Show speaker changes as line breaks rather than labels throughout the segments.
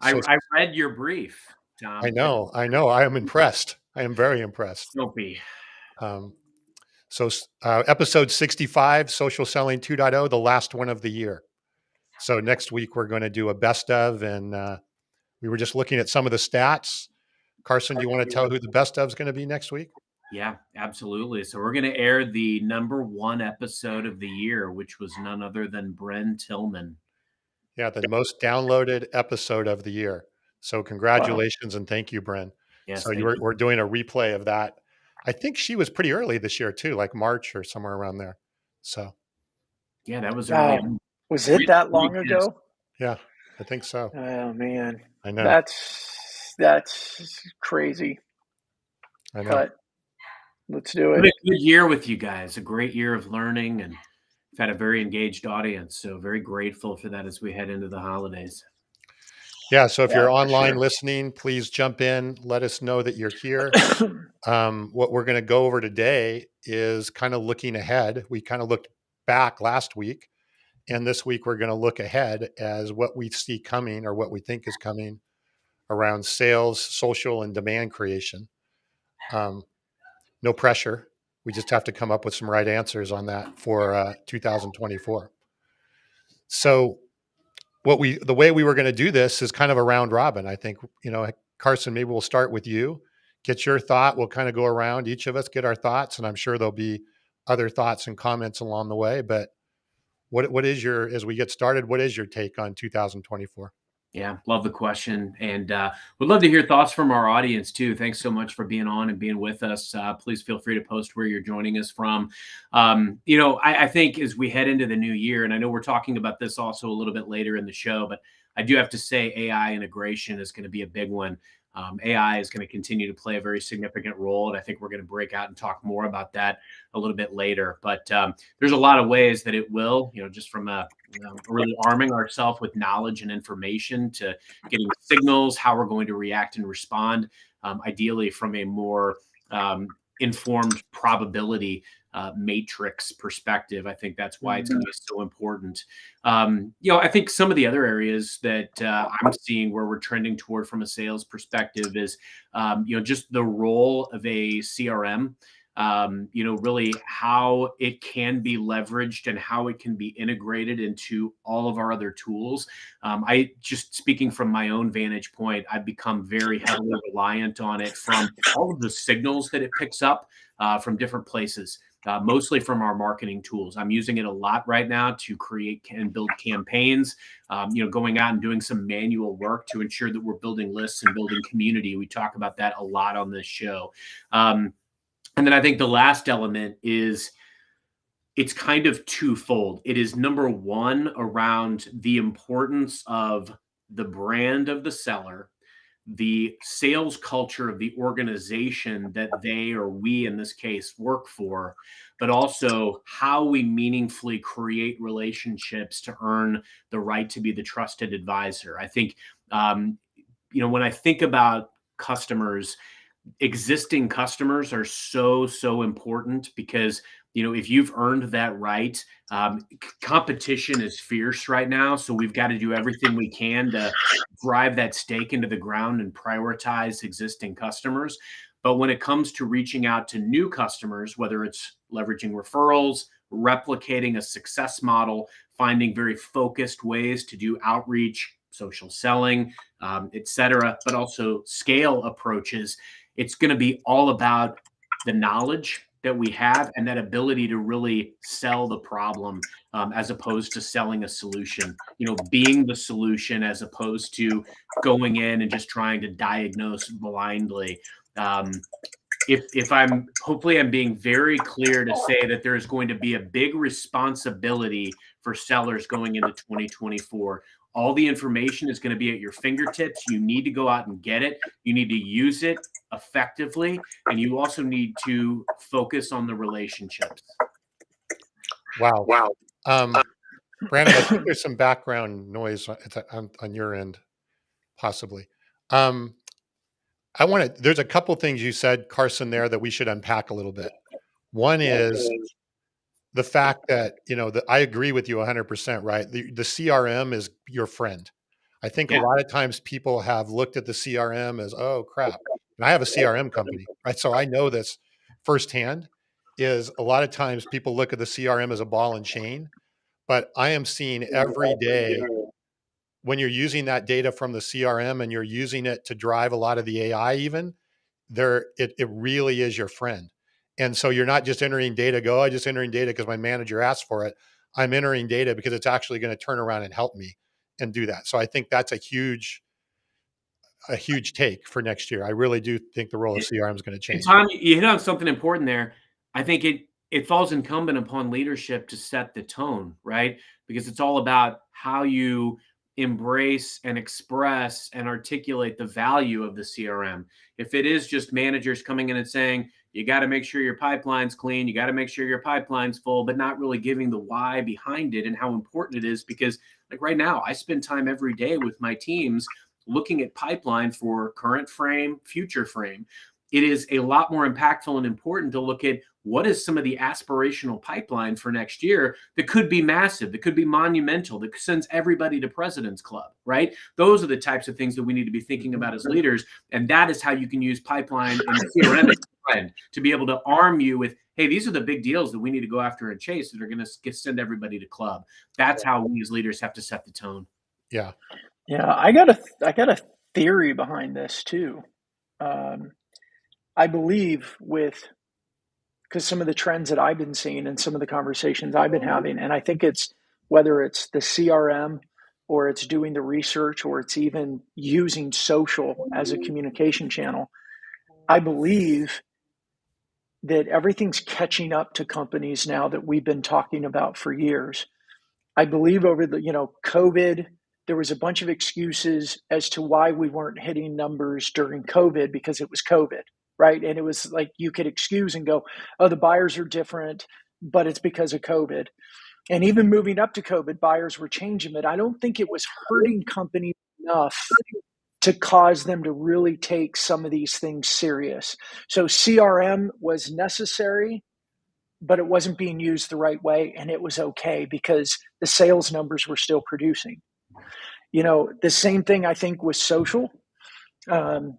I
So
I read your brief,
I
Tom.
know, I know. I am impressed. I am very impressed.
Soapy.
Um, Episode 65, Social Selling 2.0, the last one of the year. So next week we're going to do a best of, and we were just looking at some of the stats. Carson, do you want to tell who the best of is going to be next week?
Yeah, absolutely. So we're going to air the #1 episode of the year, which was none other than Bren Tillman.
Yeah, the most downloaded episode of the year. So congratulations and thank you, Bren.
Yes,
So
thank you.
we're doing a replay of that. I think she was pretty early this year too, like March or somewhere around there. So
Yeah, that was early
Wow.
on.
Was it that long
Yes.
ago?
yeah, I think so.
Oh man.
I know.
That's crazy.
I know.
But let's do
What
it.
a good year with you guys. A great year of learning, and we've had a very engaged audience. So very grateful for that as we head into the holidays.
Yeah. So if
Yeah,
you're
for
online
sure.
listening, please jump in. Let us know that you're here. What we're going to go over today is kind of looking ahead. We kind of looked back last week, and this week we're going to look ahead as what we see coming or what we think is coming around sales, social, and demand creation. No pressure. We just have to come up with some right answers on that for 2024. So the way we were going to do this is kind of a round robin. I think, Carson, maybe we'll start with you, get your thought. We'll kind of go around, each of us get our thoughts, and I'm sure there'll be other thoughts and comments along the way. But what is as we get started, what is your take on 2024?
Yeah, love the question, and would love to hear thoughts from our audience too. Thanks so much for being on and being with us. Please feel free to post where you're joining us from. I think as we head into the new year, and I know we're talking about this also a little bit later in the show, but I do have to say AI integration is going to be a big one. AI is going to continue to play a very significant role, and I think we're going to break out and talk more about that a little bit later. But there's a lot of ways that it will, just from really arming ourselves with knowledge and information to getting signals, how we're going to react and respond, ideally from a more informed probability matrix perspective. I think that's why it's going to be so important. I think some of the other areas that I'm seeing where we're trending toward from a sales perspective is, just the role of a CRM. Really how it can be leveraged and how it can be integrated into all of our other tools. I just speaking from my own vantage point, I've become very heavily reliant on it from all of the signals that it picks up from different places. Mostly from our marketing tools. I'm using it a lot right now to create and build campaigns, going out and doing some manual work to ensure that we're building lists and building community. We talk about that a lot on this show. And then I think the last element is it's kind of twofold. It is number one around the importance of the brand of the seller, the sales culture of the organization that they or we in this case work for, but also how we meaningfully create relationships to earn the right to be the trusted advisor. I think, when I think about customers, existing customers are so important because if you've earned that right, competition is fierce right now, so we've got to do everything we can to drive that stake into the ground and prioritize existing customers. But when it comes to reaching out to new customers, whether it's leveraging referrals, replicating a success model, finding very focused ways to do outreach, social selling, et cetera, but also scale approaches, it's going to be all about the knowledge that we have and that ability to really sell the problem, as opposed to selling a solution, being the solution as opposed to going in and just trying to diagnose blindly. If I'm hopefully I'm being very clear to say that there's going to be a big responsibility for sellers going into 2024. All the information is going to be at your fingertips. You need to go out and get it. You need to use it effectively, and you also need to focus on the relationships.
Wow. Brandon, I think there's some background noise on your end, possibly. There's a couple things you said, Carson, there that we should unpack a little bit. One is the fact that, I agree with you 100%, right? The CRM is your friend. I think a
Yeah.
lot of times people have looked at the CRM as, oh crap. And I have a CRM company, right? So I know this firsthand. Is a lot of times people look at the CRM as a ball and chain, but I am seeing every day when you're using that data from the CRM and you're using it to drive a lot of the AI even, it really is your friend. And so you're not just entering data, I just entering data because my manager asked for it. I'm entering data because it's actually going to turn around and help me and do that. So I think that's a huge take for next year. I really do think the role of CRM is going to
And
change.
Tom, you hit on something important there. I think it falls incumbent upon leadership to set the tone, right? Because it's all about how you embrace and express and articulate the value of the CRM. If it is just managers coming in and saying, you got to make sure your pipeline's clean, you got to make sure your pipeline's full, but not really giving the why behind it and how important it is. Because like right now, I spend time every day with my teams looking at pipeline for current frame, future frame. It is a lot more impactful and important to look at what is some of the aspirational pipeline for next year that could be massive, that could be monumental, that sends everybody to President's Club, right? Those are the types of things that we need to be thinking about as leaders. And that is how you can use pipeline and CRM as a friend to be able to arm you with, hey, these are the big deals that we need to go after and chase that are going to send everybody to club. That's how we as leaders have to set the tone.
Yeah.
Yeah, I got a theory behind this too. I believe because some of the trends that I've been seeing and some of the conversations I've been having, and I think it's whether it's the CRM or it's doing the research or it's even using social as a communication channel, I believe that everything's catching up to companies now that we've been talking about for years. I believe over the, COVID, there was a bunch of excuses as to why we weren't hitting numbers during COVID because it was COVID, right? And it was like you could excuse and go, oh, the buyers are different, but it's because of COVID. And even moving up to COVID, buyers were changing it. I don't think it was hurting companies enough to cause them to really take some of these things serious. So CRM was necessary, but it wasn't being used the right way, and it was okay because the sales numbers were still producing. The same thing I think with social. I've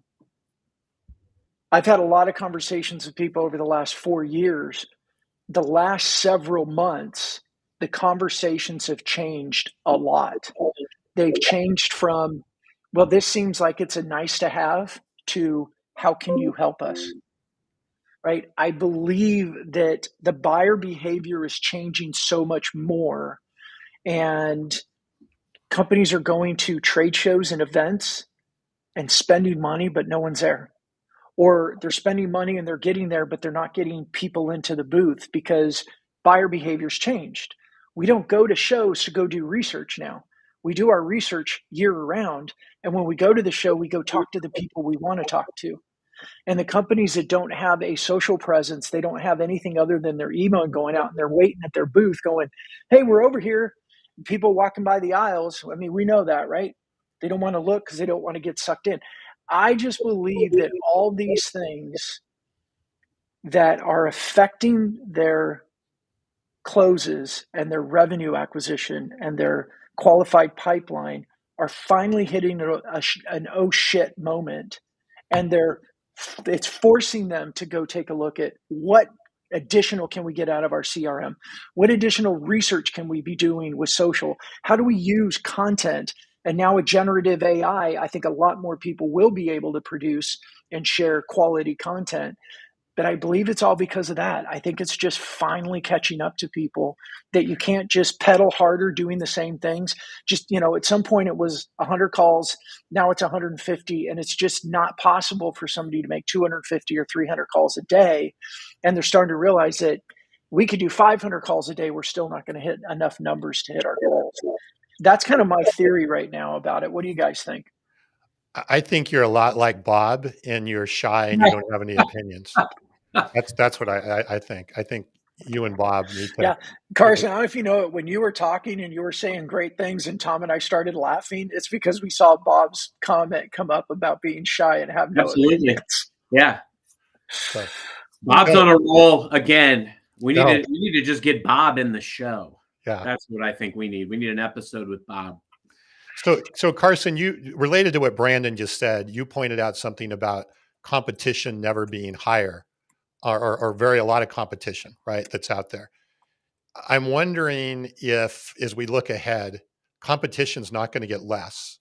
had a lot of conversations with people over the last 4 years. The last several months, the conversations have changed a lot. They've changed from, well, this seems like it's a nice to have, to how can you help us? Right? I believe that the buyer behavior is changing so much more, and companies are going to trade shows and events and spending money, but no one's there. Or they're spending money and they're getting there, but they're not getting people into the booth because buyer behavior's changed. We don't go to shows to go do research now. We do our research year round. And when we go to the show, we go talk to the people we want to talk to. And the companies that don't have a social presence, they don't have anything other than their email going out, and they're waiting at their booth going, hey, we're over here. People walking by the aisles. I mean, we know that, right? They don't want to look because they don't want to get sucked in. I just believe that all these things that are affecting their closes and their revenue acquisition and their qualified pipeline are finally hitting an oh shit moment. And it's forcing them to go take a look at what additional can we get out of our CRM? What additional research can we be doing with social? How do we use content? And now with generative AI, I think a lot more people will be able to produce and share quality content. But I believe it's all because of that. I think it's just finally catching up to people that you can't just pedal harder doing the same things. Just, at some point it was 100 calls. Now it's 150. And it's just not possible for somebody to make 250 or 300 calls a day. And they're starting to realize that we could do 500 calls a day. We're still not going to hit enough numbers to hit our goals. That's kind of my theory right now about it. What do you guys think?
I think you're a lot like Bob, and you're shy and you don't have any opinions. That's what I think. I think you and Bob need to.
Yeah. Carson, I don't know if you know it, when you were talking and you were saying great things and Tom and I started laughing, it's because we saw Bob's comment come up about being shy and have no opinions.
Yeah.
So,
Bob's on a roll again. We need to just get Bob in the show.
Yeah.
That's what I think we need. We need an episode with Bob.
So Carson, you related to what Brandon just said, you pointed out something about competition never being higher or very a lot of competition, right? That's out there. I'm wondering if, as we look ahead, competition's not going to get less,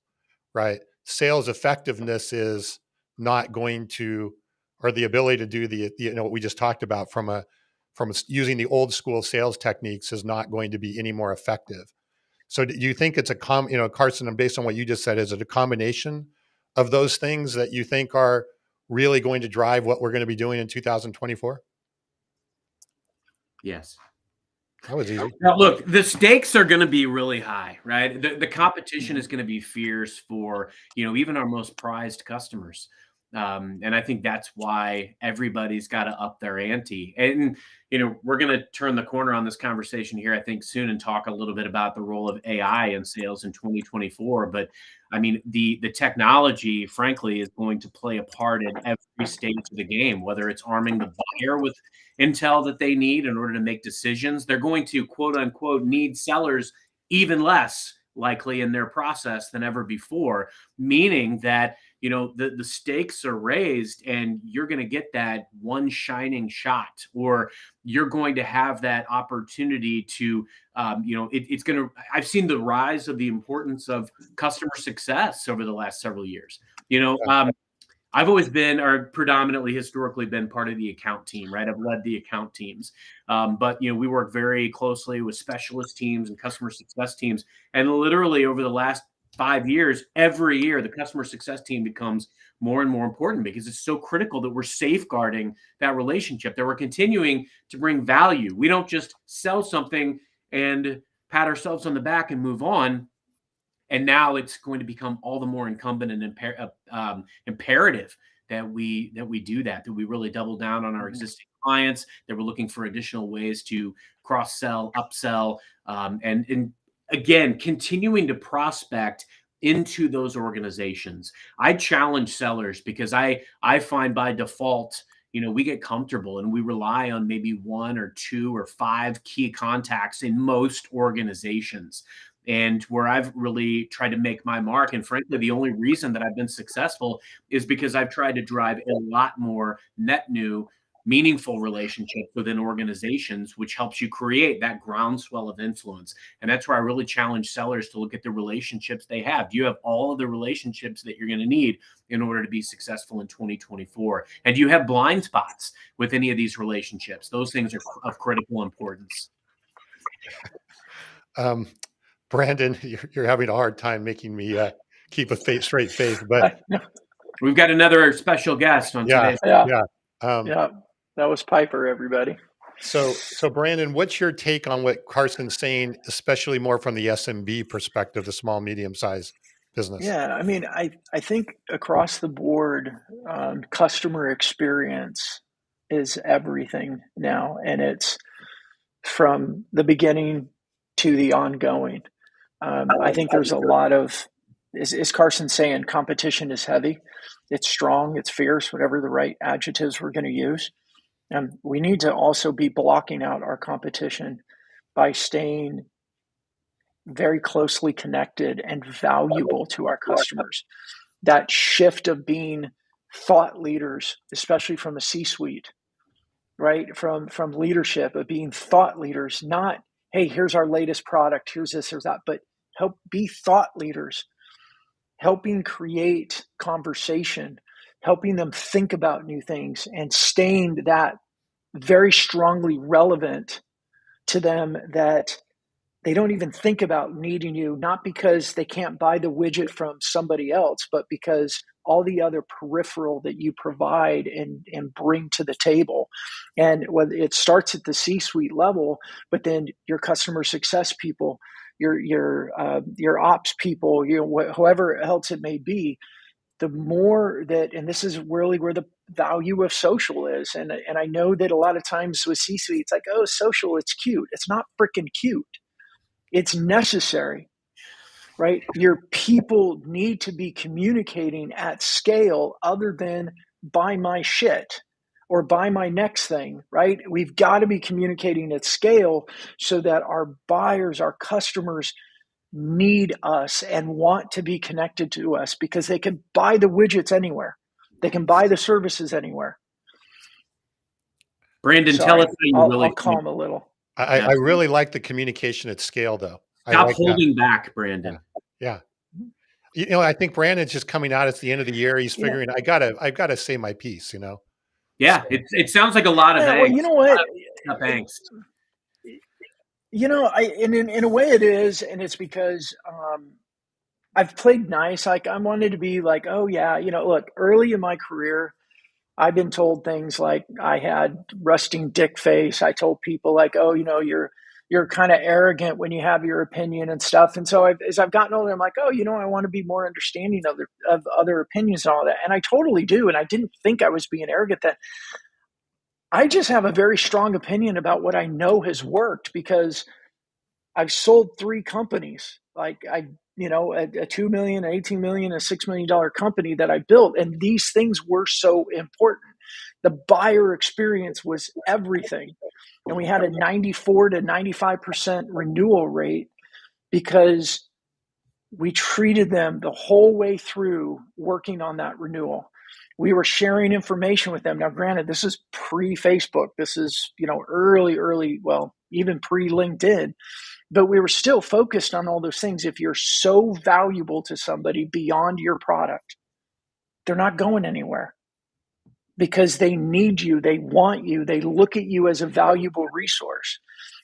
right? Sales effectiveness is not going to, or the ability to do what we just talked about using the old school sales techniques is not going to be any more effective. So do you think it's Carson, and based on what you just said, is it a combination of those things that you think are really going to drive what we're going to be doing in 2024?
Yes.
That was easy.
Now, look, the stakes are going to be really high, right? The competition is going to be fierce for, even our most prized customers. And I think that's why everybody's got to up their ante. And, we're going to turn the corner on this conversation here, I think, soon and talk a little bit about the role of AI in sales in 2024. But I mean, the technology, frankly, is going to play a part in every stage of the game, whether it's arming the buyer with intel that they need in order to make decisions. They're going to, quote unquote, need sellers even less likely in their process than ever before, meaning that the stakes are raised and you're going to get that one shining shot, or you're going to have that opportunity to it's going to I've seen the rise of the importance of customer success over the last several years. I've always been, or predominantly historically been, part of the account team, right? I've led the account teams. But we work very closely with specialist teams and customer success teams. And literally over the last 5 years, every year, the customer success team becomes more and more important because it's so critical that we're safeguarding that relationship, that we're continuing to bring value. We don't just sell something and pat ourselves on the back and move on. And now it's going to become all the more incumbent and imperative that we do that we really double down on our existing clients, that we're looking for additional ways to cross-sell, upsell, and again, continuing to prospect into those organizations. I challenge sellers because I find by default, we get comfortable and we rely on maybe 1 or 2 or 5 key contacts in most organizations. And where I've really tried to make my mark, and frankly, the only reason that I've been successful is because I've tried to drive a lot more net new, meaningful relationships within organizations, which helps you create that groundswell of influence. And that's where I really challenge sellers to look at the relationships they have. Do you have all of the relationships that you're going to need in order to be successful in 2024? And do you have blind spots with any of these relationships? Those things are of critical importance.
Brandon, you're having a hard time making me keep a straight face, but
we've got another special guest on today.
Yeah. That was Piper, everybody.
So Brandon, what's your take on what Carson's saying, especially more from the SMB perspective, the small, medium-sized business?
Yeah, I mean, I think across the board, customer experience is everything now, and it's from the beginning to the ongoing. I think there's a lot of, is Carson saying competition is heavy? It's strong, it's fierce, whatever the right adjectives we're going to use. We need to also be blocking out our competition by staying very closely connected and valuable to our customers. That shift of being thought leaders, especially from a C-suite, right? From leadership, of being thought leaders, not, hey, here's our latest product, here's this, here's that, but help be thought leaders, helping create conversation, helping them think about new things, and staying that very strongly relevant to them, that they don't even think about needing you, not because they can't buy the widget from somebody else, but because all the other peripheral that you provide and bring to the table. And whether it starts at the C-suite level, but then your customer success people, your ops people, whoever else it may be, the more that, and this is really where the value of social is. And I know that a lot of times with C-suite, it's like, oh, social, it's cute. It's not freaking cute. It's necessary, right? Your people need to be communicating at scale other than buy my shit or buy my next thing, right? We've got to be communicating at scale so that our buyers, our customers need us and want to be connected to us because they can buy the widgets anywhere. They can buy the services anywhere.
Brandon, tell
Sorry,
us how you
I'll
really
calm a little.
I really like the communication at scale, though. I
stop
like that.
holding back, Brandon.
Yeah. I think Brandon's just coming out. It's the end of the year. He's figuring, I've got to say my piece,
Yeah,
So,
it sounds like a lot of
Yeah,
angst.
well, you know what?
Of angst.
In a way it is, and it's because I've played nice. Like I wanted to be like, oh yeah, look, early in my career, I've been told things like I had resting dick face. I told people like, oh, you're kind of arrogant when you have your opinion and stuff. And so as I've gotten older, I'm like, oh, I want to be more understanding of other opinions and all that. And I totally do. And I didn't think I was being arrogant then. I just have a very strong opinion about what I know has worked because I've sold 3 companies. Like a 2 million, 18 million, a $6 million company that I built. And these things were so important. The buyer experience was everything. And we had a 94 to 95% renewal rate because we treated them the whole way through working on that renewal. We were sharing information with them. Now, granted, this is pre-Facebook. This is, early, well, even pre-LinkedIn. But we were still focused on all those things. If you're so valuable to somebody beyond your product, they're not going anywhere because they need you. They want you. They look at you as a valuable resource.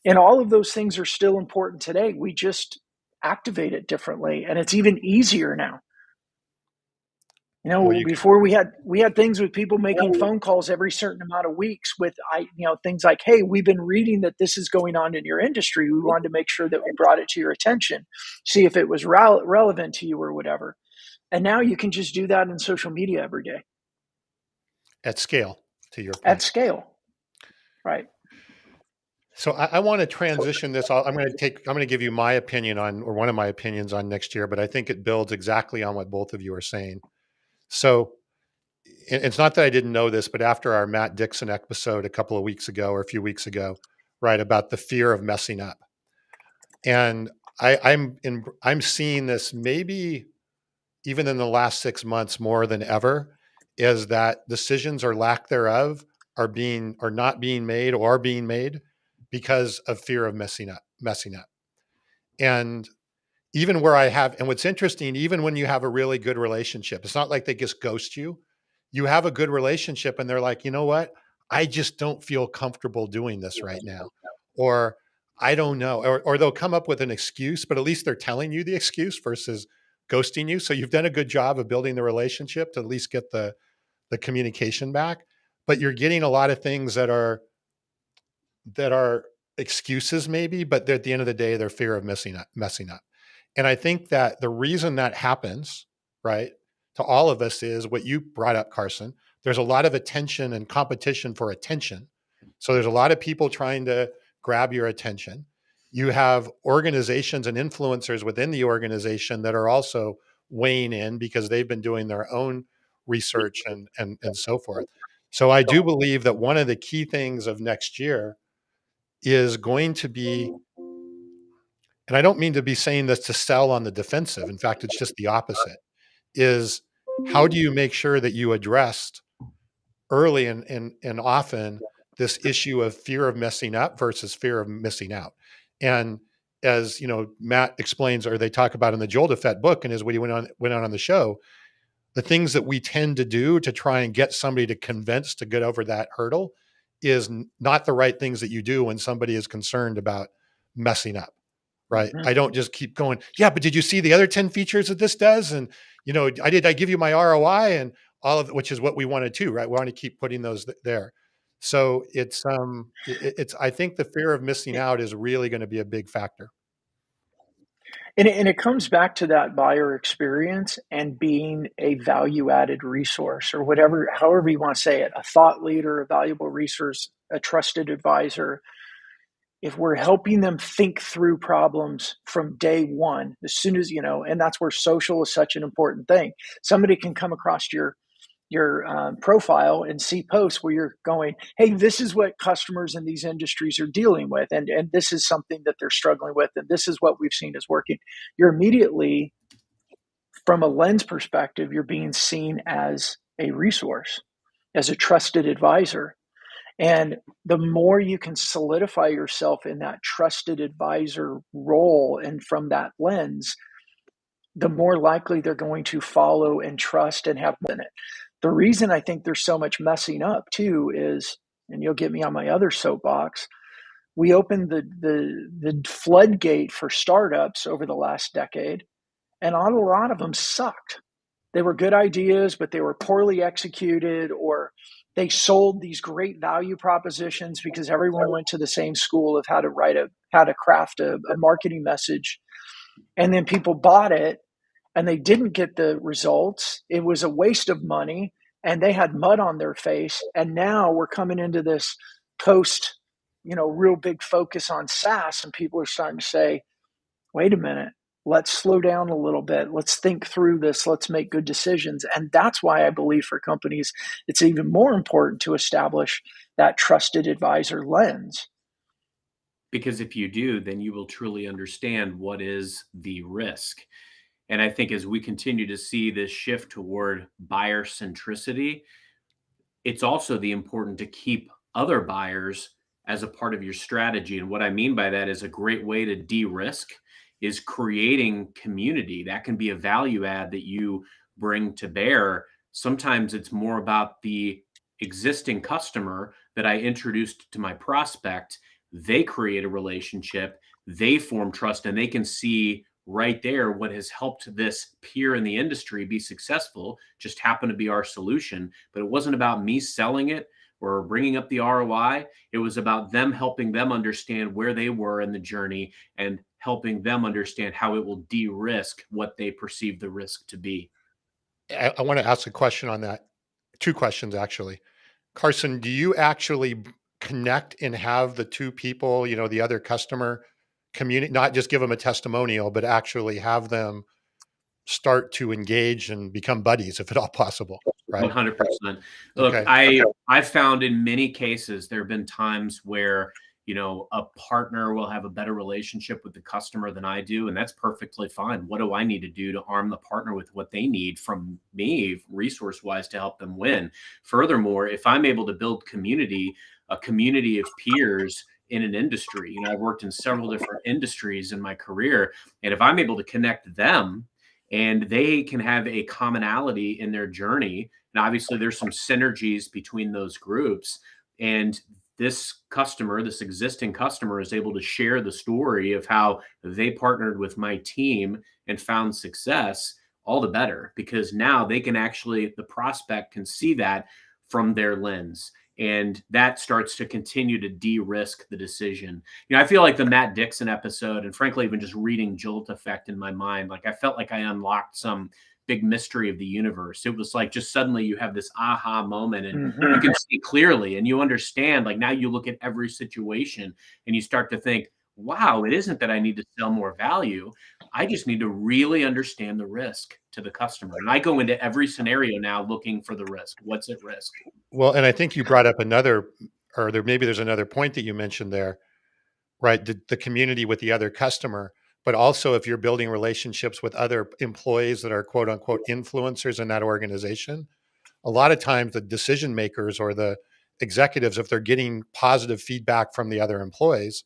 And all of those things are still important today. We just activate it differently. And it's even easier now. Before we had things with people making phone calls every certain amount of weeks with things like, hey, we've been reading that this is going on in your industry. We wanted to make sure that we brought it to your attention, see if it was relevant to you or whatever. And now you can just do that in social media every day.
At scale, to your point.
At scale, right.
So I want to transition this. I'm going to give you my opinion or one of my opinions on next year, but I think it builds exactly on what both of you are saying. So it's not that I didn't know this, but after our Matt Dixon episode a couple of weeks ago or a few weeks ago, right, about the fear of messing up. And I'm seeing this maybe even in the last 6 months more than ever, is that decisions or lack thereof are not being made or are being made because of fear of messing up. And even and what's interesting, even when you have a really good relationship, it's not like they just ghost you. You have a good relationship and they're like, you know what? I just don't feel comfortable doing this right now. Or I don't know. Or they'll come up with an excuse, but at least they're telling you the excuse versus ghosting you. So you've done a good job of building the relationship to at least get the communication back. But you're getting a lot of things that are excuses maybe, but at the end of the day, they're fear of messing up. And I think that the reason that happens, right, to all of us is what you brought up, Carson. There's a lot of attention and competition for attention. So there's a lot of people trying to grab your attention. You have organizations and influencers within the organization that are also weighing in because they've been doing their own research and so forth. So I do believe that one of the key things of next year is going to be, and I don't mean to be saying this to sell on the defensive. In fact, it's just the opposite, is how do you make sure that you addressed early and often this issue of fear of messing up versus fear of missing out. And as Matt explains, or they talk about in the Joel DeFett book, and as we went on the show, the things that we tend to do to try and get somebody to convince to get over that hurdle is not the right things that you do when somebody is concerned about messing up, right? Mm-hmm. I don't just keep going, yeah, but did you see the other 10 features that this does? And, I give you my ROI and all of it, which is what we want to do, right? We want to keep putting those there. So it's I think the fear of missing out is really going to be a big factor.
And it comes back to that buyer experience and being a value-added resource or however you want to say it, a thought leader, a valuable resource, a trusted advisor. If we're helping them think through problems from day one, as soon as, and that's where social is such an important thing. Somebody can come across your profile and see posts where you're going, hey, this is what customers in these industries are dealing with, and this is something that they're struggling with, and this is what we've seen is working. You're immediately, from a lens perspective, you're being seen as a resource, as a trusted advisor. And the more you can solidify yourself in that trusted advisor role and from that lens, the more likely they're going to follow and trust and have in it. The reason I think there's so much messing up too is, and you'll get me on my other soapbox, we opened the floodgate for startups over the last decade, and a lot of them sucked. They were good ideas, but they were poorly executed, or they sold these great value propositions because everyone went to the same school of how to craft a marketing message. And then people bought it and they didn't get the results. It was a waste of money and they had mud on their face. And now we're coming into this post, real big focus on SaaS, and people are starting to say, wait a minute, let's slow down a little bit. Let's think through this. Let's make good decisions. And that's why I believe for companies, it's even more important to establish that trusted advisor lens.
Because if you do, then you will truly understand what is the risk. And I think as we continue to see this shift toward buyer centricity, it's also the important to keep other buyers as a part of your strategy. And what I mean by that is a great way to de-risk is creating community. That can be a value add that you bring to bear. Sometimes it's more about the existing customer that I introduced to my prospect. They create a relationship, they form trust, and they can see right there what has helped this peer in the industry be successful just happened to be our solution. But it wasn't about me selling it or bringing up the ROI. It was about them helping them understand where they were in the journey and helping them understand how it will de-risk what they perceive the risk to be.
I want to ask a question on that. Two questions, actually. Carson, do you actually connect and have the two people, the other customer community, not just give them a testimonial, but actually have them start to engage and become buddies if at all possible, right?
100%. Look,
Okay.
I've found in many cases, there have been times where, a partner will have a better relationship with the customer than I do, and that's perfectly fine. What do I need to do to arm the partner with what they need from me resource-wise to help them win? Furthermore, if I'm able to build a community of peers in an industry, I've worked in several different industries in my career, and if I'm able to connect them and they can have a commonality in their journey, and obviously there's some synergies between those groups, and this existing customer is able to share the story of how they partnered with my team and found success, all the better, because now the prospect can see that from their lens. And that starts to continue to de-risk the decision. I feel like the Matt Dixon episode, and frankly, even just reading Jolt Effect in my mind, like I felt like I unlocked some big mystery of the universe. It was like just suddenly you have this aha moment and you can see clearly and you understand, like now you look at every situation and you start to think, wow, it isn't that I need to sell more value. I just need to really understand the risk to the customer. And I go into every scenario now looking for the risk. What's at risk?
Well, and I think you brought up there's another point that you mentioned there, right? The community with the other customer, but also if you're building relationships with other employees that are quote unquote influencers in that organization, a lot of times the decision makers or the executives, if they're getting positive feedback from the other employees,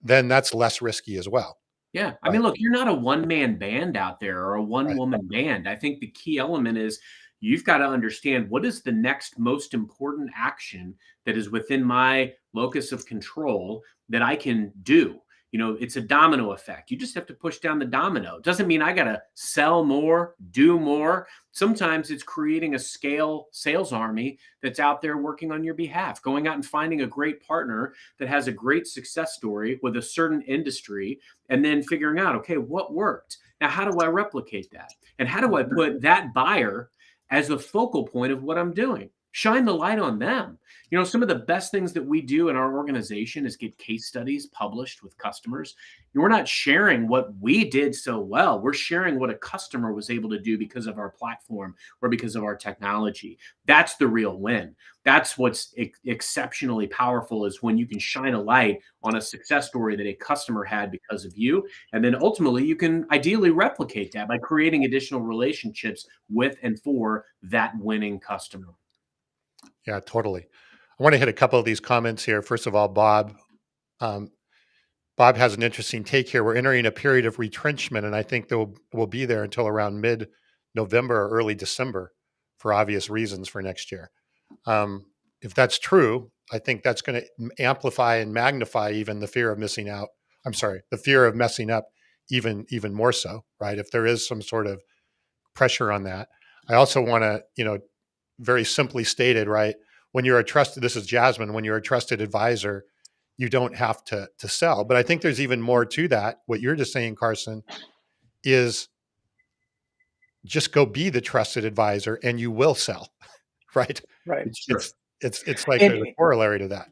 then that's less risky as well.
Yeah. I mean, look, you're not a one-man band out there or a one-woman band. I think the key element is you've got to understand what is the next most important action that is within my locus of control that I can do. It's a domino effect. You just have to push down the domino. It doesn't mean I got to sell more, do more. Sometimes it's creating a scale sales army that's out there working on your behalf, going out and finding a great partner that has a great success story with a certain industry, and then figuring out, okay, what worked? Now, how do I replicate that? And how do I put that buyer as the focal point of what I'm doing? shine the light on them. Some of the best things that we do in our organization is get case studies published with customers. We're not sharing what we did so well. We're sharing what a customer was able to do because of our platform or because of our technology. That's the real win. That's what's exceptionally powerful, is when you can shine a light on a success story that a customer had because of you. And then ultimately you can ideally replicate that by creating additional relationships with and for that winning customer.
Yeah, totally. I want to hit a couple of these comments here. First of all, Bob has an interesting take here. We're entering a period of retrenchment, and I think we'll be there until around mid-November or early December for obvious reasons for next year. If that's true, I think that's going to amplify and magnify even the fear of missing out. I'm sorry, the fear of messing up even more so, right? If there is some sort of pressure on that. I also want to, very simply stated, right? When you're a trusted, this is Jasmine, when you're a trusted advisor, you don't have to sell. But I think there's even more to that. What you're just saying, Carson, is just go be the trusted advisor and you will sell, right?
Right.
It's like
And,
there's a corollary to that.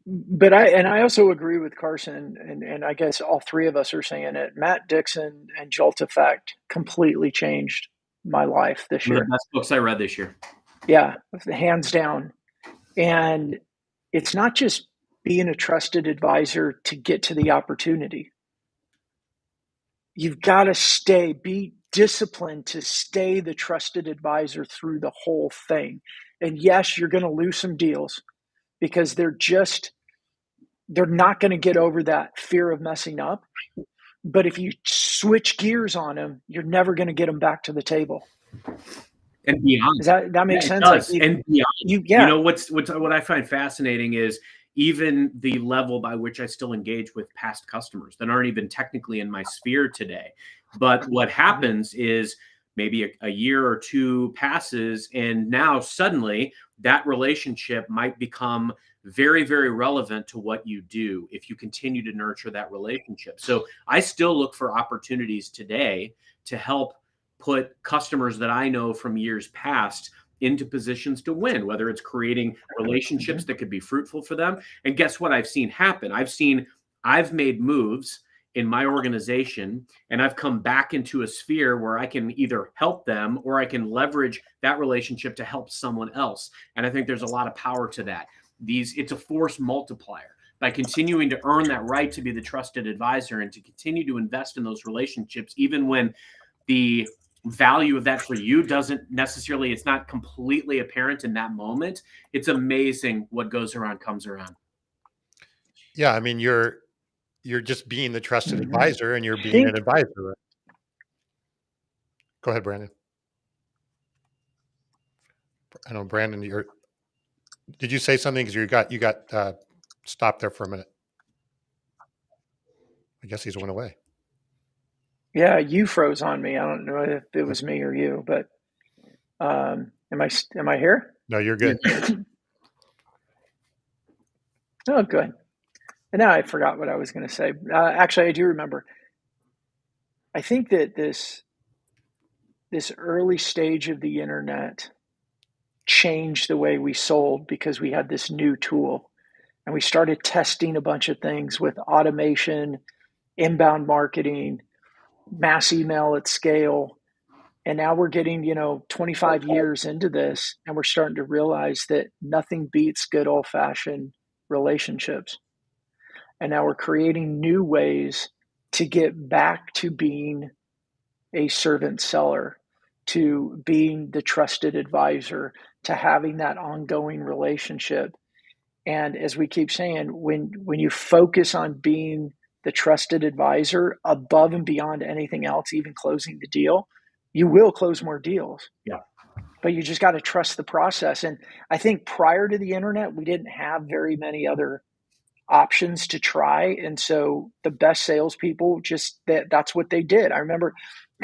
but I also agree with Carson, and I guess all three of us are saying it. Matt Dixon and Jolt Effect completely changed my life this
One of
year.
the best books I read this year.
Yeah, hands down. And it's not just being a trusted advisor to get to the opportunity. You've got to be disciplined to stay the trusted advisor through the whole thing. And yes, you're going to lose some deals because they're not going to get over that fear of messing up. But if you switch gears on them, you're never going to get them back to the table.
And beyond.
Does that make sense?
It does. And beyond. What I find fascinating is even the level by which I still engage with past customers that aren't even technically in my sphere today. But what happens is maybe a year or two passes, and now suddenly that relationship might become very, very relevant to what you do if you continue to nurture that relationship. So I still look for opportunities today to help put customers that I know from years past into positions to win, whether it's creating relationships that could be fruitful for them. And guess what I've seen happen? I've made moves in my organization, and I've come back into a sphere where I can either help them or I can leverage that relationship to help someone else. And I think there's a lot of power to that. It's a force multiplier. By continuing to earn that right to be the trusted advisor and to continue to invest in those relationships, even when the value of that for you it's not completely apparent in that moment. It's amazing what goes around comes around.
Yeah, I mean, you're just being the trusted advisor, and you're being an advisor. Go ahead, Brandon. I know, Brandon, did you say something? Because you got stopped there for a minute. I guess he's went away.
Yeah, you froze on me. I don't know if it was me or you, but am I here?
No, you're good.
Oh, good. And now I forgot what I was going to say. Actually, I do remember. I think that this early stage of the internet changed the way we sold because we had this new tool, and we started testing a bunch of things with automation, inbound marketing, mass email at scale. And now we're getting, 25 years into this, and we're starting to realize that nothing beats good old-fashioned relationships. And now we're creating new ways to get back to being a servant seller, to being the trusted advisor, to having that ongoing relationship. And as we keep saying, when you focus on being the trusted advisor above and beyond anything else, even closing the deal, you will close more deals.
Yeah.
But you just got to trust the process. And I think prior to the internet, we didn't have very many other options to try. And so the best salespeople that's what they did. I remember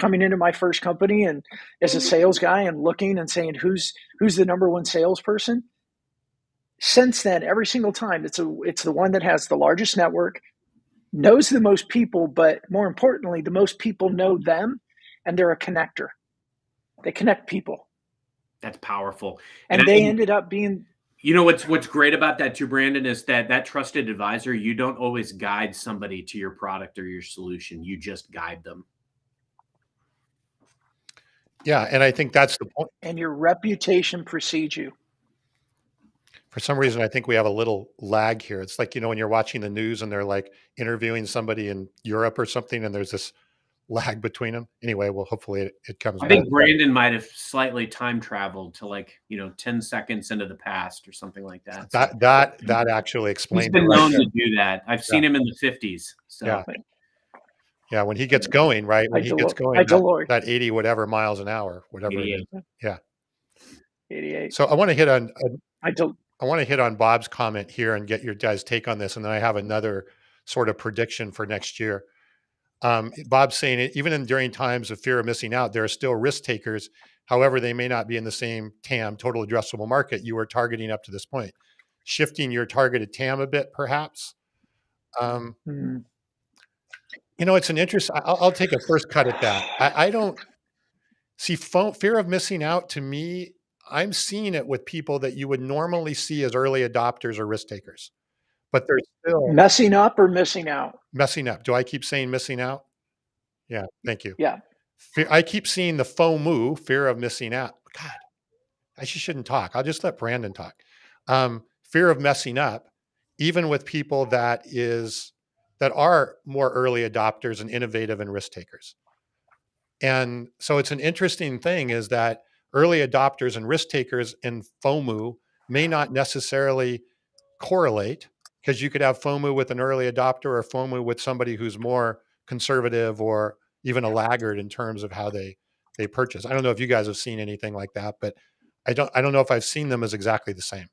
coming into my first company and as a sales guy and looking and saying, who's the number one salesperson? Since then, every single time, it's the one that has the largest network, knows the most people, but more importantly, the most people know them, and they're a connector. They connect people.
That's powerful. And I
And they
think,
ended up being,
what's great about that too, Brandon, is that trusted advisor, you don't always guide somebody to your product or your solution. You just guide them.
Yeah, and I think that's the point.
and your reputation precedes you.
For some reason, I think we have a little lag here. It's like, when you're watching the news and they're like interviewing somebody in Europe or something, and there's this lag between them. Anyway, well, hopefully it comes
I
back.
think Brandon might have slightly time traveled to 10 seconds into the past or something like that. So
That actually
he's
explains it
been
right
known
there.
to do that. I've seen him in the 50s. So
Yeah. Yeah, when he gets going, right? When he gets going, that 80 whatever miles an hour, whatever it is.
88.
Yeah.
88.
So I want to hit on
I don't.
I want to hit on Bob's comment here and get your guys' take on this, and then I have another sort of prediction for next year. Bob's saying it, even during times of fear of missing out, there are still risk takers. However, they may not be in the same TAM, total addressable market, you were targeting up to this point. Shifting your targeted TAM a bit, perhaps. It's an interest. I'll take a first cut at that. I don't see fear of missing out. To me, I'm seeing it with people that you would normally see as early adopters or risk takers, but they're still
messing up or missing out.
messing up. Do I keep saying missing out? Yeah, thank you.
Yeah.
I keep seeing the FOMO, fear of missing out. God, I shouldn't talk. I'll just let Brandon talk. Fear of messing up, even with people that are more early adopters and innovative and risk takers. And so it's an interesting thing is that early adopters and risk takers and FOMO may not necessarily correlate, because you could have FOMO with an early adopter or FOMO with somebody who's more conservative or even a laggard in terms of how they purchase. I don't know if you guys have seen anything like that, but I don't know if I've seen them as exactly the same.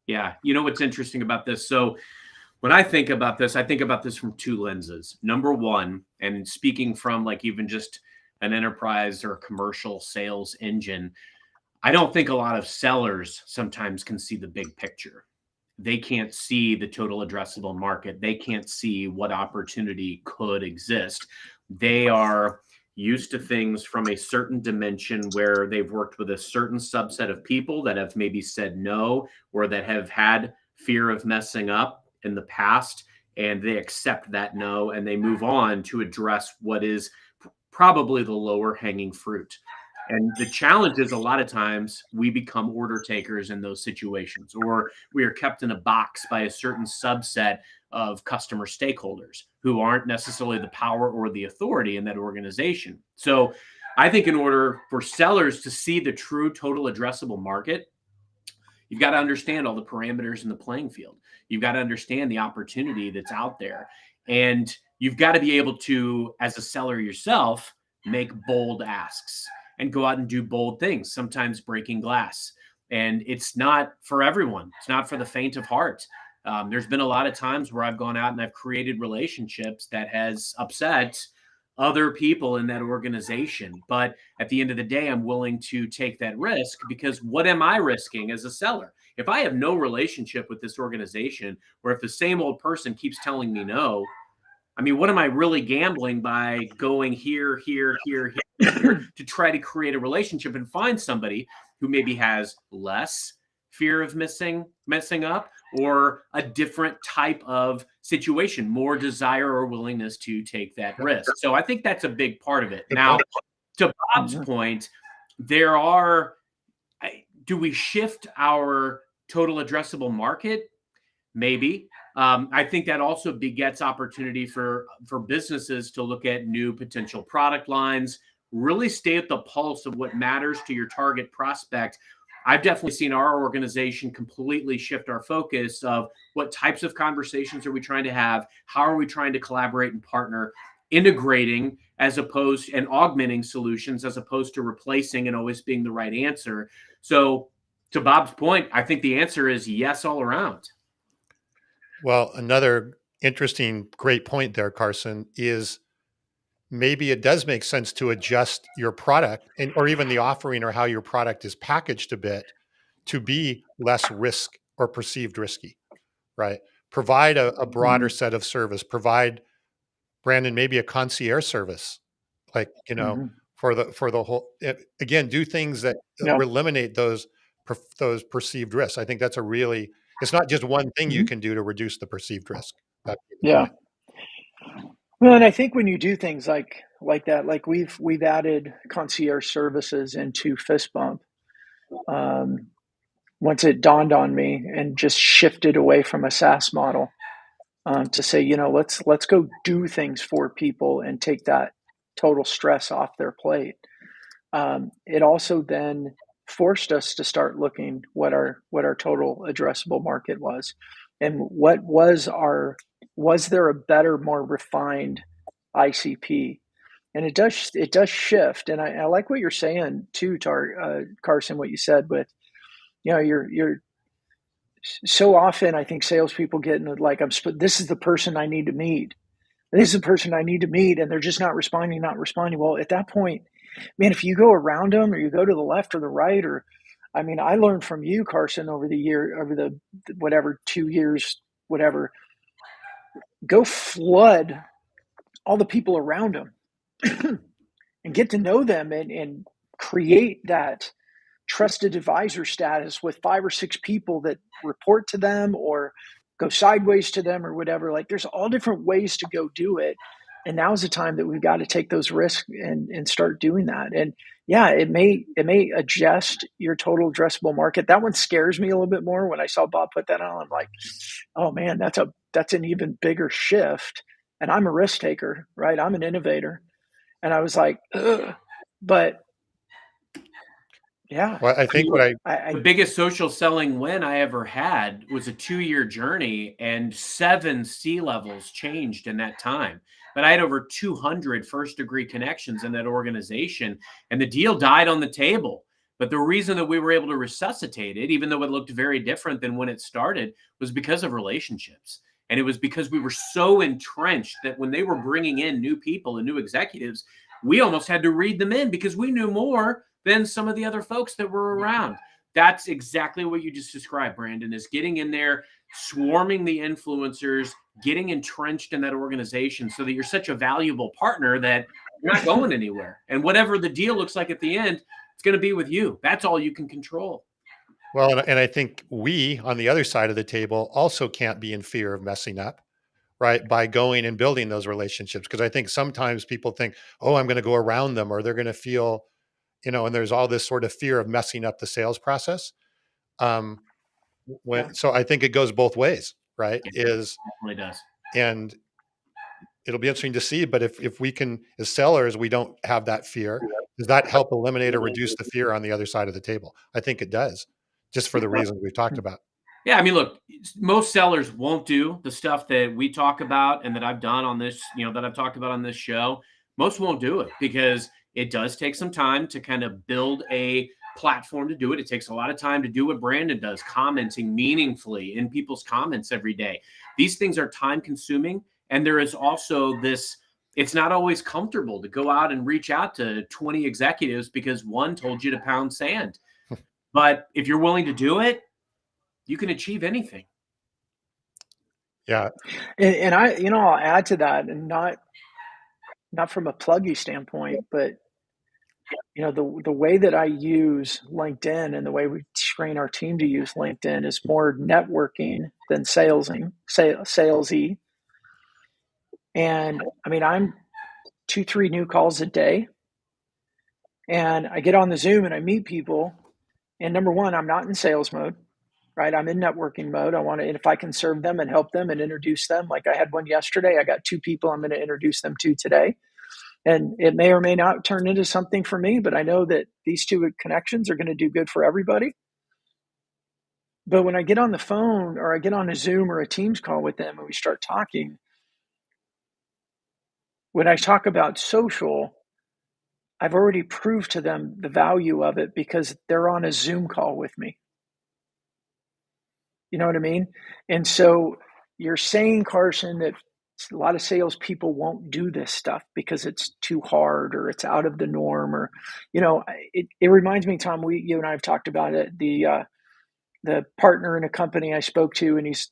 Yeah. What's interesting about this? So when I think about this, I think about this from two lenses. Number one, and speaking from even just an enterprise or a commercial sales engine, I don't think a lot of sellers sometimes can see the big picture. They can't see the total addressable market. They can't see what opportunity could exist. They are used to things from a certain dimension where they've worked with a certain subset of people that have maybe said no or that have had fear of messing up in the past, and they accept that no and they move on to address what is probably the lower hanging fruit. And the challenge is a lot of times we become order takers in those situations, or we are kept in a box by a certain subset of customer stakeholders who aren't necessarily the power or the authority in that organization. So I think in order for sellers to see the true total addressable market, you've got to understand all the parameters in the playing field. You've got to understand the opportunity that's out there. And you've got to be able to, as a seller yourself, make bold asks and go out and do bold things, sometimes breaking glass. And it's not for everyone. It's not for the faint of heart. There's been a lot of times where I've gone out and I've created relationships that has upset other people in that organization. But at the end of the day, I'm willing to take that risk, because what am I risking as a seller? If I have no relationship with this organization, or if the same old person keeps telling me no, I mean, what am I really gambling by going here to try to create a relationship and find somebody who maybe has less fear of messing up, or a different type of situation, more desire or willingness to take that risk. So I think that's a big part of it. Now, to Bob's point, do we shift our total addressable market? Maybe. I think that also begets opportunity for businesses to look at new potential product lines, really stay at the pulse of what matters to your target prospect. I've definitely seen our organization completely shift our focus of what types of conversations are we trying to have, how are we trying to collaborate and partner, integrating as opposed and augmenting solutions as opposed to replacing and always being the right answer. So to Bob's point, I think the answer is yes all around.
Well, another interesting, great point there, Carson, is maybe it does make sense to adjust your product or even the offering or how your product is packaged a bit to be less risk or perceived risky, right? Provide a broader set of service, provide, Brandon, maybe a concierge service, like, for the whole, again, do things that
Yeah.
eliminate those perceived risks. I think that's it's not just one thing you
Mhm.
can do to reduce the perceived risk. That'd be the
Yeah.
point.
Well, and I think when you do things like that, like we've added concierge services into Fist Bump. Um, once it dawned on me and just shifted away from a SaaS model, to say, let's go do things for people and take that total stress off their plate. It also then forced us to start looking what our total addressable market was, and was there a better, more refined ICP? And it does shift, and I like what you're saying too, Carson. What you said with you're so often, I think salespeople get into like, this is the person I need to meet. This is the person I need to meet, and they're just not responding, not responding. Well, at that point, man, if you go around them or you go to the left or the right, or, I mean, I learned from you, Carson, over the whatever 2 years, whatever, go flood all the people around them and get to know them and create that trusted advisor status with 5 or 6 people that report to them or go sideways to them or whatever. Like, there's all different ways to go do it. And now's the time that we've got to take those risks and start doing that. And yeah, it may adjust your total addressable market. That one scares me a little bit more. When I saw Bob put that on, I'm like, oh man, that's an even bigger shift. And I'm a risk taker, right? I'm an innovator. And I was like, ugh. But yeah,
Well, I think
the biggest social selling win I ever had was a 2-year journey, and 7 C-levels changed in that time. But I had over 200 first-degree connections in that organization, and the deal died on the table. But the reason that we were able to resuscitate it, even though it looked very different than when it started, was because of relationships. And it was because we were so entrenched that when they were bringing in new people and new executives, we almost had to read them in because we knew more than some of the other folks that were around. That's exactly what you just described, Brandon, is getting in there, swarming the influencers, getting entrenched in that organization so that you're such a valuable partner that you're not going anywhere. And whatever the deal looks like at the end, it's going to be with you. That's all you can control.
Well, and I think we on the other side of the table also can't be in fear of messing up, right? By going and building those relationships. Because I think sometimes people think, oh, I'm going to go around them, or they're going to feel, and there's all this sort of fear of messing up the sales process. Um,
Yeah.
so I think it goes both ways, right?
It definitely does.
And it'll be interesting to see, but if we can, as sellers, we don't have that fear, does that help eliminate or reduce the fear on the other side of the table? I think it does, just for the reasons we've talked about.
Yeah, I mean, look, most sellers won't do the stuff that we talk about and that I've done on this, that I've talked about on this show. Most won't do it because it does take some time to kind of build a platform to do it. It takes a lot of time to do what Brandon does, commenting meaningfully in people's comments every day. These things are time consuming. And there is also this, it's not always comfortable to go out and reach out to 20 executives because one told you to pound sand. But if you're willing to do it, you can achieve anything.
Yeah.
And I'll add to that, and not from a pluggy standpoint, but the way that I use LinkedIn and the way we train our team to use LinkedIn is more networking than salesy. And I mean, I'm 2-3 new calls a day, and I get on the Zoom and I meet people. And number one, I'm not in sales mode, right? I'm in networking mode. I want to, and if I can serve them and help them and introduce them, like I had one yesterday, I got 2 people I'm going to introduce them to today. And it may or may not turn into something for me, but I know that these 2 connections are going to do good for everybody. But when I get on the phone or I get on a Zoom or a Teams call with them and we start talking, when I talk about social, I've already proved to them the value of it because they're on a Zoom call with me. You know what I mean? And so you're saying, Carson, that a lot of salespeople won't do this stuff because it's too hard or it's out of the norm, or, it reminds me, Tom, you and I have talked about it. The partner in a company I spoke to, and he's,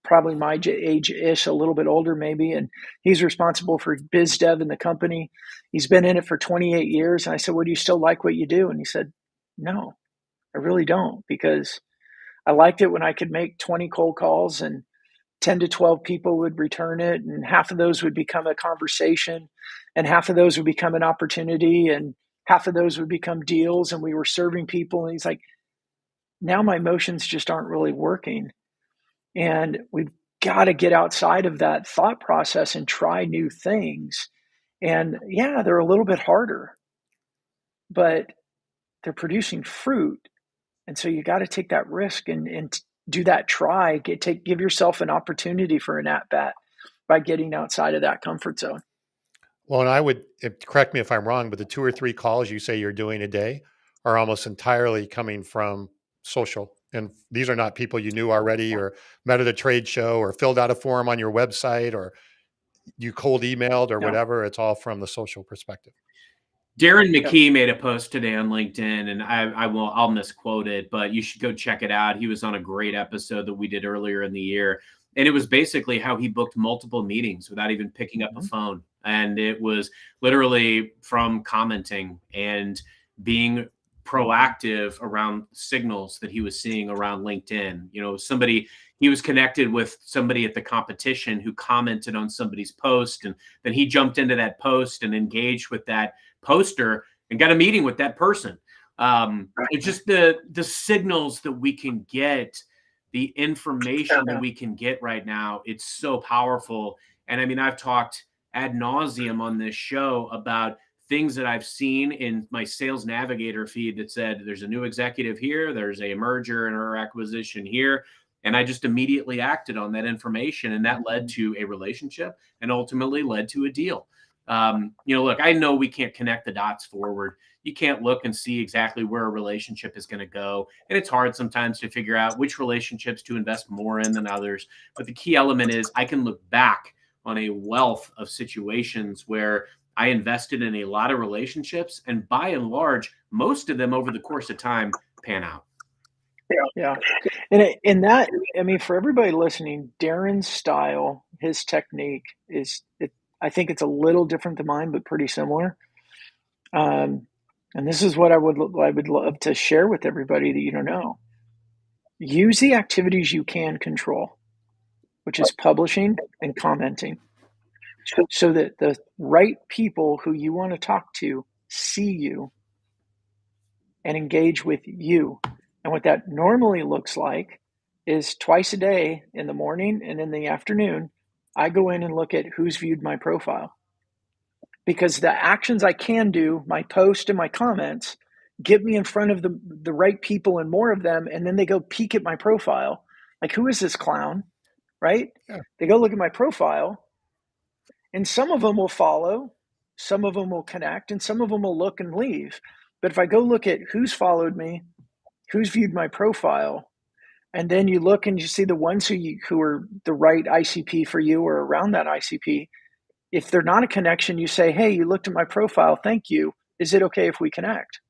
probably my age-ish, a little bit older maybe, and he's responsible for biz dev in the company. He's been in it for 28 years. And I said, well, do you still like what you do? And he said, no, I really don't, because I liked it when I could make 20 cold calls and 10 to 12 people would return it, and half of those would become a conversation, and half of those would become an opportunity, and half of those would become deals, and we were serving people. And he's like, now my emotions just aren't really working. And we've got to get outside of that thought process and try new things. And yeah, they're a little bit harder, but they're producing fruit. And so you got to take that risk and do that try. Give yourself an opportunity for an at bat by getting outside of that comfort zone.
Well, and I would, correct me if I'm wrong, but the 2 or 3 calls you say you're doing a day are almost entirely coming from social. And these are not people you knew already or met at a trade show or filled out a form on your website or you cold emailed or
No.
whatever. It's all from the social perspective.
Darren McKee made a post today on LinkedIn, and I'll misquote it, but you should go check it out. He was on a great episode that we did earlier in the year, and it was basically how he booked multiple meetings without even picking up a phone. And it was literally from commenting and being proactive around signals that he was seeing around LinkedIn. You know, he was connected with somebody at the competition who commented on somebody's post, and then he jumped into that post and engaged with that poster and got a meeting with that person. It's just the signals that we can get, the information that we can get right now. It's so powerful. And I mean, I've talked ad nauseum on this show about things that I've seen in my Sales Navigator feed that said there's a new executive here, there's a merger and or acquisition here. And I just immediately acted on that information, and that led to a relationship and ultimately led to a deal. Look, I know we can't connect the dots forward. You can't look and see exactly where a relationship is going to go. And it's hard sometimes to figure out which relationships to invest more in than others. But the key element is I can look back on a wealth of situations where I invested in a lot of relationships, and by and large, most of them over the course of time pan out.
Yeah. And that, I mean, for everybody listening, Darren's style, his technique I think it's a little different than mine, but pretty similar. And this is what I would love to share with everybody that you don't know. Use the activities you can control, which is publishing and commenting, so that the right people who you want to talk to see you and engage with you. And what that normally looks like is twice a day, in the morning and in the afternoon, I go in and look at who's viewed my profile. Because the actions I can do, my post and my comments, get me in front of the right people and more of them, and then they go peek at my profile. Like, who is this clown, right?
Yeah.
They go look at my profile, and some of them will follow, some of them will connect, and some of them will look and leave. But if I go look at who's followed me, who's viewed my profile, and then you look and you see the ones who are the right ICP for you or around that ICP, if they're not a connection, you say, hey, you looked at my profile, thank you. Is it okay if we connect?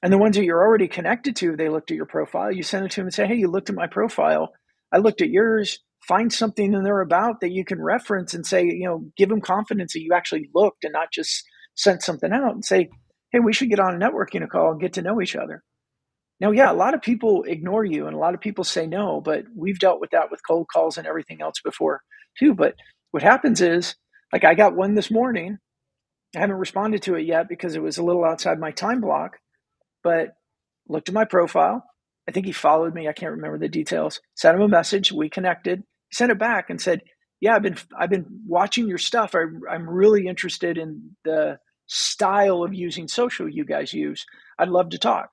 And the ones that you're already connected to, they looked at your profile, you send it to them and say, hey, you looked at my profile, I looked at yours. Find something in there about that you can reference and say, give them confidence that you actually looked and not just sent something out, and say, hey, we should get on a networking call and get to know each other. Now, yeah, a lot of people ignore you and a lot of people say no, but we've dealt with that with cold calls and everything else before too. But what happens is, like, I got one this morning. I haven't responded to it yet because it was a little outside my time block, but looked at my profile. I think he followed me. I can't remember the details. Sent him a message. We connected. He sent it back and said, yeah, I've been watching your stuff. I'm really interested in the style of using social you guys use. I'd love to talk.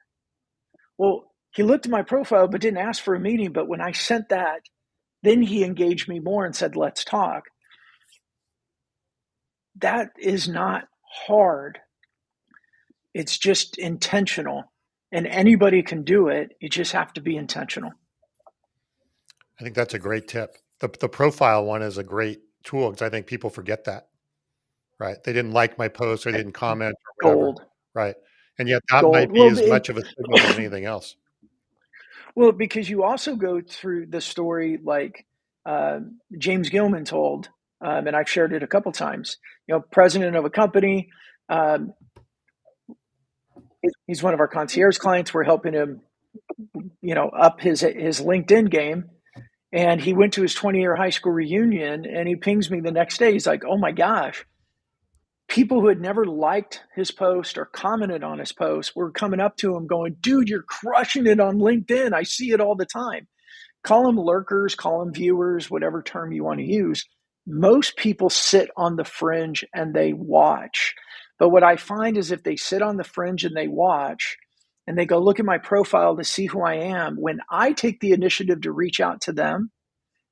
Well, he looked at my profile but didn't ask for a meeting. But when I sent that, then he engaged me more and said, let's talk. That is not hard. It's just intentional. And anybody can do it. You just have to be intentional.
I think that's a great tip. The profile one is a great tool because I think people forget that, right? They didn't like my post or they didn't comment or whatever.
Gold.
Right. And yet that
Gold.
might be as much of a signal as anything else.
Well, because you also go through the story, like, James Gilman told, and I've shared it a couple times, president of a company, he's one of our concierge clients. We're helping him, up his LinkedIn game. And he went to his 20-year high school reunion, and he pings me the next day. He's like, oh my gosh, people who had never liked his post or commented on his post were coming up to him going, dude, you're crushing it on LinkedIn. I see it all the time. Call them lurkers, call them viewers, whatever term you want to use. Most people sit on the fringe and they watch. But what I find is if they sit on the fringe and they watch and they go look at my profile to see who I am, when I take the initiative to reach out to them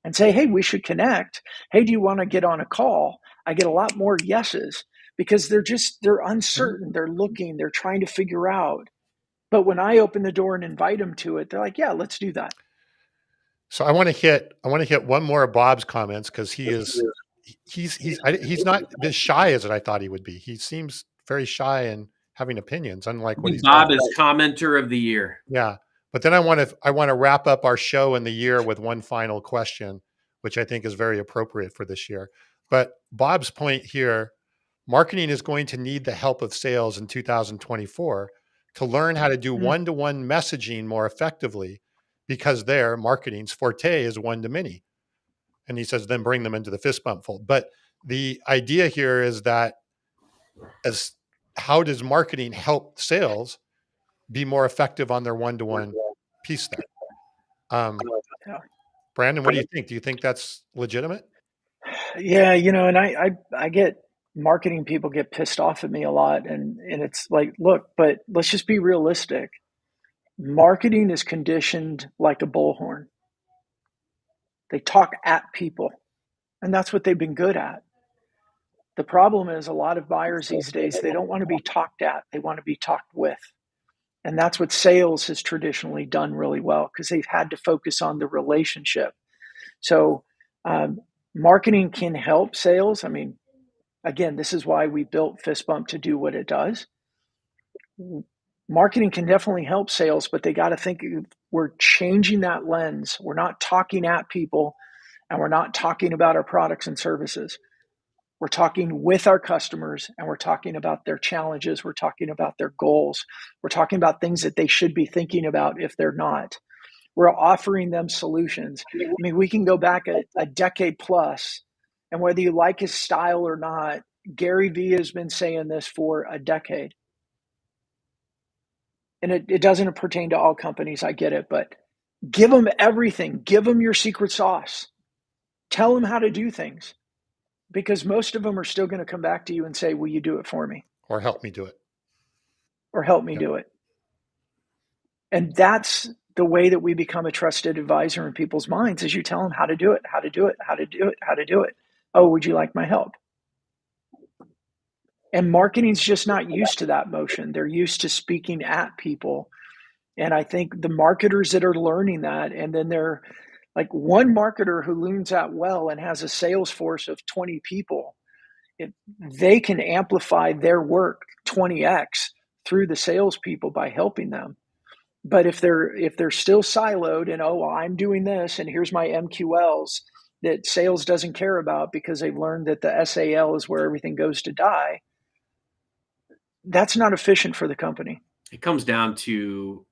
and say, hey, we should connect. Hey, do you want to get on a call? I get a lot more yeses because they're uncertain. They're looking, they're trying to figure out. But when I open the door and invite them to it, they're like, yeah, let's do that.
So I want to hit one more of Bob's comments because he's not as shy as I thought he would be. He seems very shy and having opinions, unlike what he's
Bob is commenter of the year.
Yeah. But then I want to wrap up our show in the year with one final question, which I think is very appropriate for this year. But Bob's point here, marketing is going to need the help of sales in 2024 to learn how to do one-to-one messaging more effectively, because their marketing's forte is one-to-many. And he says, then bring them into the fist bump fold. But the idea here is that how does marketing help sales be more effective on their one-to-one piece there? Brandon, what do you think? Do you think that's legitimate?
Yeah, and I get marketing people get pissed off at me a lot, and it's like, look, but let's just be realistic. Marketing is conditioned like a bullhorn. They talk at people, and that's what they've been good at. The problem is a lot of buyers these days, they don't want to be talked at. They want to be talked with. And that's what sales has traditionally done really well because they've had to focus on the relationship. So marketing can help sales. I mean, again, this is why we built Fist Bump to do what it does. Marketing can definitely help sales, but they got to think we're changing that lens. We're not talking at people, and we're not talking about our products and services. We're talking with our customers, and we're talking about their challenges. We're talking about their goals. We're talking about things that they should be thinking about if they're not. We're offering them solutions. I mean, we can go back a decade plus, and whether you like his style or not, Gary Vee has been saying this for a decade. And it doesn't pertain to all companies, I get it, but give them everything. Give them your secret sauce. Tell them how to do things. Because most of them are still going to come back to you and say, will you do it for me?
Or help me do it.
Or help me do it. And that's the way that we become a trusted advisor in people's minds, is you tell them how to do it, how to do it, how to do it, how to do it. Oh, would you like my help? And marketing's just not used to that motion. They're used to speaking at people. And I think the marketers that are learning that, and then they're like one marketer who learns that well and has a sales force of 20 people, they can amplify their work 20x through the salespeople by helping them. But if they're still siloed and, oh, well, I'm doing this and here's my MQLs that sales doesn't care about because they've learned that the SAL is where everything goes to die, that's not efficient for the company.
It comes down to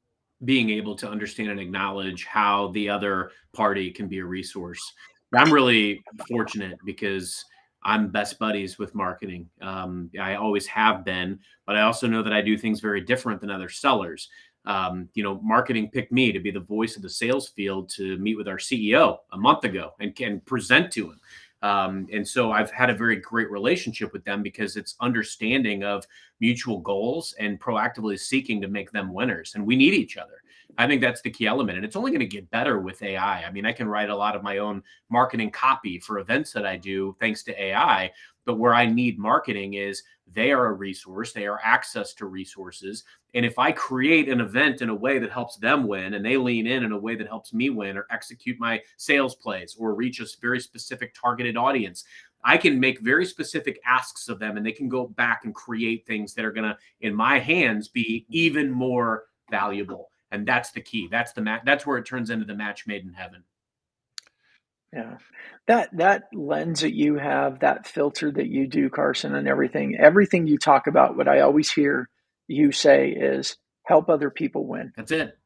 being able to understand and acknowledge how the other party can be a resource. I'm really fortunate because I'm best buddies with marketing. I always have been, but I also know that I do things very different than other sellers. Marketing picked me to be the voice of the sales field to meet with our CEO a month ago and can present to him. And so I've had a very great relationship with them because it's understanding of mutual goals and proactively seeking to make them winners. And we need each other. I think that's the key element. And it's only going to get better with AI. I mean, I can write a lot of my own marketing copy for events that I do thanks to AI. But where I need marketing is they are a resource. They are access to resources. And if I create an event in a way that helps them win and they lean in a way that helps me win or execute my sales plays or reach a very specific targeted audience, I can make very specific asks of them and they can go back and create things that are going to, in my hands, be even more valuable. And that's the key. That's where it turns into the match made in heaven.
Yeah. That lens that you have, that filter that you do, Carson, and everything you talk about, what I always hear you say is help other people win.
That's it.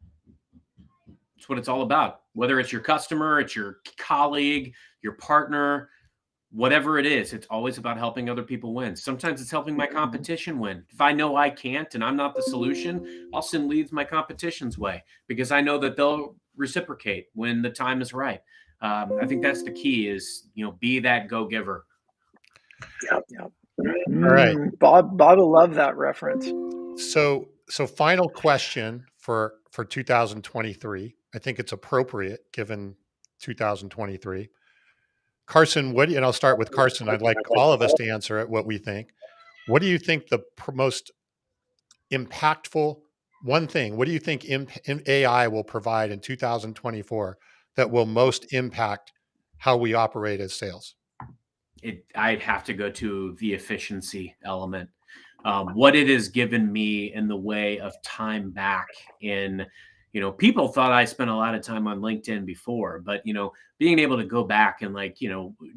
It's what it's all about. Whether it's your customer, it's your colleague, your partner, whatever it is, it's always about helping other people win. Sometimes it's helping my competition win. If I know I can't and I'm not the solution, I'll send leads my competition's way because I know that they'll reciprocate when the time is right. I think that's the key is, be that go-giver.
Yep. Yep.
All right.
Bob will love that reference.
So final question for 2023. I think it's appropriate given 2023. Carson, and I'll start with Carson. I'd like all of us to answer it, what we think. What do you think the most impactful one thing? What do you think AI will provide in 2024 that will most impact how we operate as sales?
I'd have to go to the efficiency element. What it has given me in the way of time back in, people thought I spent a lot of time on LinkedIn before, but, being able to go back and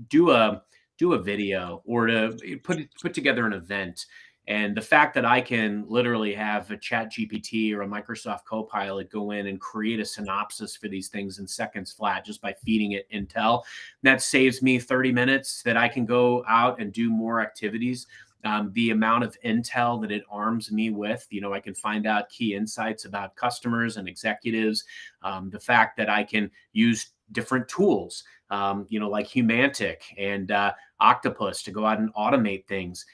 do a video or to put together an event. And the fact that I can literally have a Chat GPT or a Microsoft Copilot go in and create a synopsis for these things in seconds flat just by feeding it intel, that saves me 30 minutes that I can go out and do more activities. The amount of intel that it arms me with, I can find out key insights about customers and executives. The fact that I can use different tools, like Humantic and Octopus to go out and automate things.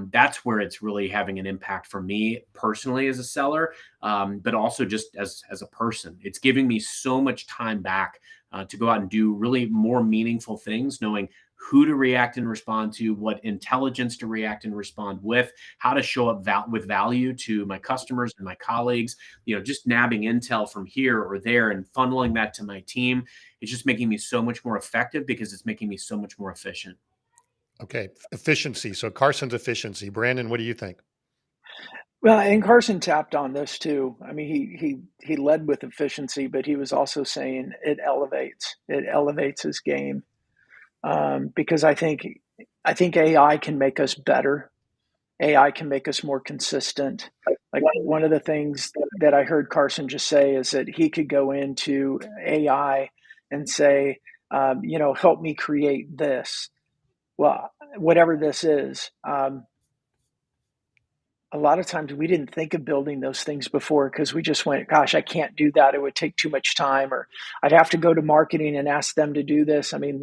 That's where it's really having an impact for me personally as a seller, but also just as a person. It's giving me so much time back to go out and do really more meaningful things, knowing who to react and respond to, what intelligence to react and respond with, how to show up with value to my customers and my colleagues, just nabbing intel from here or there and funneling that to my team. It's just making me so much more effective because it's making me so much more efficient.
Okay. Efficiency. So Carson's efficiency. Brandon, what do you think?
Well, and Carson tapped on this too. I mean, he led with efficiency, but he was also saying it elevates his game. Because I think AI can make us better. AI can make us more consistent. Like one of the things that I heard Carson just say is that he could go into AI and say, help me create this. Well, whatever this is. A lot of times we didn't think of building those things before because we just went, gosh, I can't do that. It would take too much time, or I'd have to go to marketing and ask them to do this. I mean,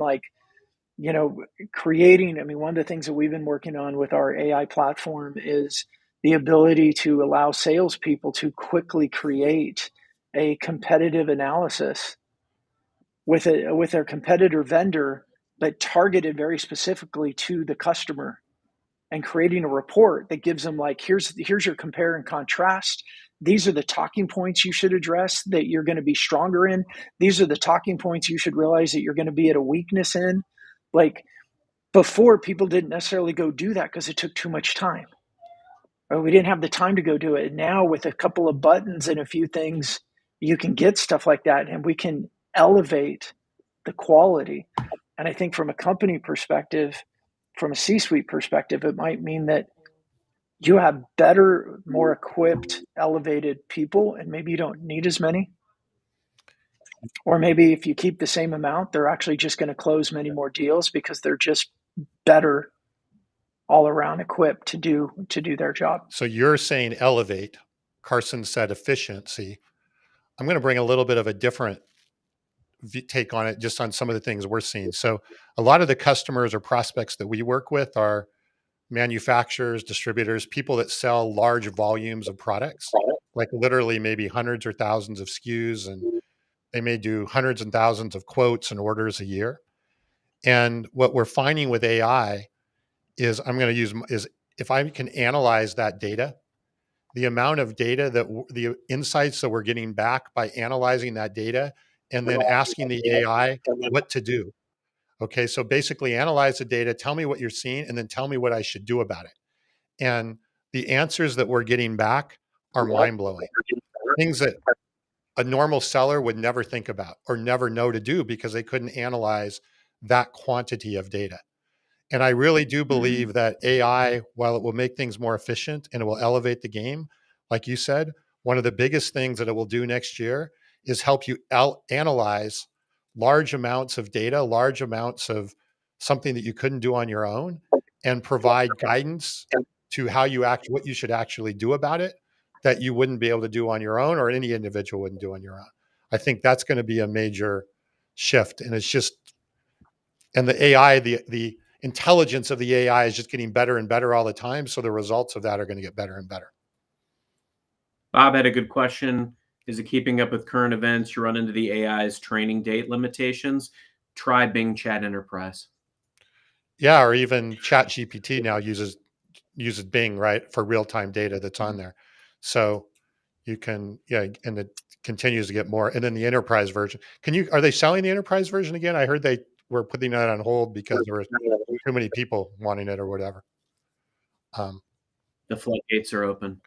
creating, one of the things that we've been working on with our AI platform is the ability to allow salespeople to quickly create a competitive analysis with their competitor vendor, but targeted very specifically to the customer, and creating a report that gives them here's your compare and contrast. These are the talking points you should address that you're going to be stronger in. These are the talking points you should realize that you're going to be at a weakness in. Before, people didn't necessarily go do that because it took too much time, or we didn't have the time to go do it. And now with a couple of buttons and a few things, you can get stuff like that, and we can elevate the quality. And I think from a company perspective, from a C-suite perspective, it might mean that you have better, more equipped, elevated people, and maybe you don't need as many. Or maybe if you keep the same amount, they're actually just going to close many more deals because they're just better all around equipped to do their job.
So you're saying elevate. Carson said efficiency. I'm going to bring a little bit of a different take on it, just on some of the things we're seeing. So a lot of the customers or prospects that we work with are manufacturers, distributors, people that sell large volumes of products, like literally maybe hundreds or thousands of SKUs, and they may do hundreds and thousands of quotes and orders a year. And what we're finding with AI is if I can analyze that data, the amount of data the insights that we're getting back by analyzing that data and then asking the AI what to do. Okay. So basically analyze the data, tell me what you're seeing, and then tell me what I should do about it. And the answers that we're getting back are mind blowing. Things that a normal seller would never think about or never know to do because they couldn't analyze that quantity of data. And I really do believe that AI, while it will make things more efficient and it will elevate the game, like you said, one of the biggest things that it will do next year is help you analyze large amounts of data, large amounts of something that you couldn't do on your own, and provide guidance to how you act, what you should actually do about it that you wouldn't be able to do on your own, or any individual wouldn't do on your own. I think that's going to be a major shift. And it's just, and the AI, the intelligence of the AI is just getting better and better all the time. So the results of that are going to get better and better.
Bob had a good question. Is it keeping up with current events? You run into the AI's training date limitations. Try Bing Chat Enterprise.
Yeah, or even Chat GPT now uses Bing, right, for real-time data that's on there. So you can, yeah, and it continues to get more. And then the enterprise version. Are they selling the enterprise version again? I heard they were putting that on hold because there were too many people wanting it or whatever.
The floodgates are open.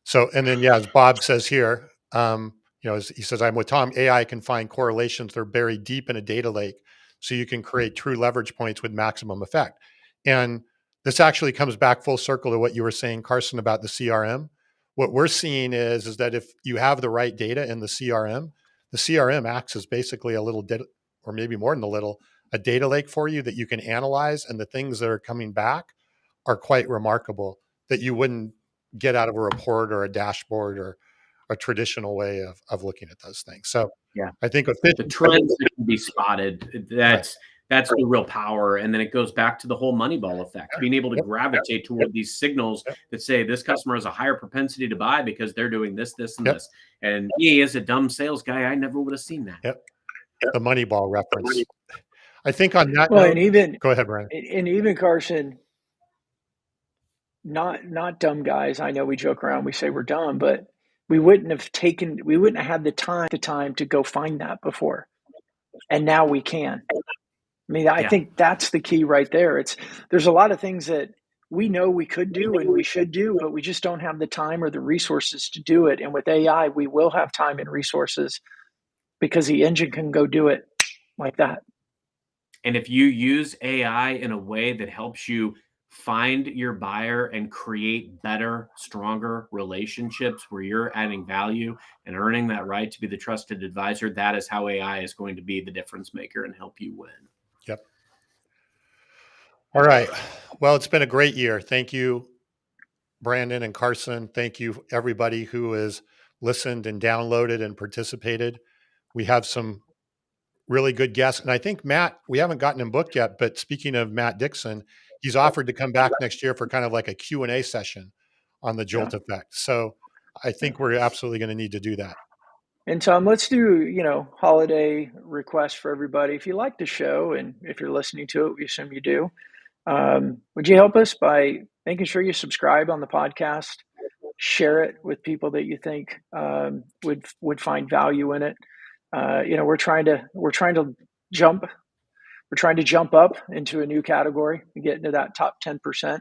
So, and then, yeah, as Bob says here, he says, I'm with Tom, AI can find correlations that are buried deep in a data lake. So you can create true leverage points with maximum effect. And this actually comes back full circle to what you were saying, Carson, about the CRM. What we're seeing is that if you have the right data in the CRM acts as basically a little data, or maybe more than a little, a data lake for you that you can analyze. And the things that are coming back are quite remarkable that you wouldn't get out of a report or a dashboard or a traditional way of looking at those things. So
yeah,
I think
the trends that can be spotted, that's the real power. And then it goes back to the whole Moneyball effect, being able to gravitate toward these signals that say this customer has a higher propensity to buy because they're doing this, this, and this. And me as a dumb sales guy, I never would have seen that.
The Moneyball reference. I think on that
well,
note,
and even
go ahead, Brian.
And even Carson, not dumb guys. I know we joke around, we say we're dumb, but we wouldn't have had the time to go find that before. And now we can. I mean, I think that's the key right there. There's a lot of things that we know we could do and we should do, but we just don't have the time or the resources to do it. And with AI, we will have time and resources because the engine can go do it like that.
And if you use AI in a way that helps you find your buyer and create better, stronger relationships where you're adding value and earning that right to be the trusted advisor, that is how AI is going to be the difference maker and help you win.
Yep. All right. Well, it's been a great year. Thank you, Brandon and Carson. Thank you, everybody who has listened and downloaded and participated. We have some really good guests. And I think Matt, we haven't gotten him booked yet, but speaking of Matt Dixon, he's offered to come back next year for kind of like a Q&A session on the Jolt effect. So I think we're absolutely going to need to do that.
And Tom, let's do, holiday requests for everybody. If you like the show and if you're listening to it, we assume you do, would you help us by making sure you subscribe on the podcast, share it with people that you think would find value in it. We're trying to jump up into a new category and get into that top 10%.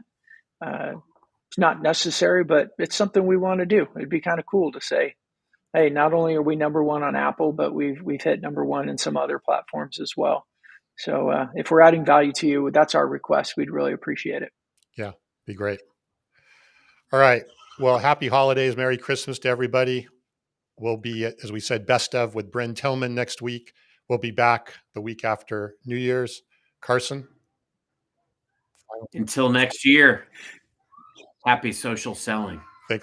It's not necessary, but it's something we want to do. It'd be kind of cool to say, hey, not only are we number one on Apple, but we've hit number one in some other platforms as well. So if we're adding value to you, that's our request. We'd really appreciate it.
Yeah, be great. All right. Well, happy holidays. Merry Christmas to everybody. We'll be, as we said, best of with Bryn Tillman next week. We'll be back the week after New Year's. Carson?
Until next year, happy social selling.
Thanks, everyone.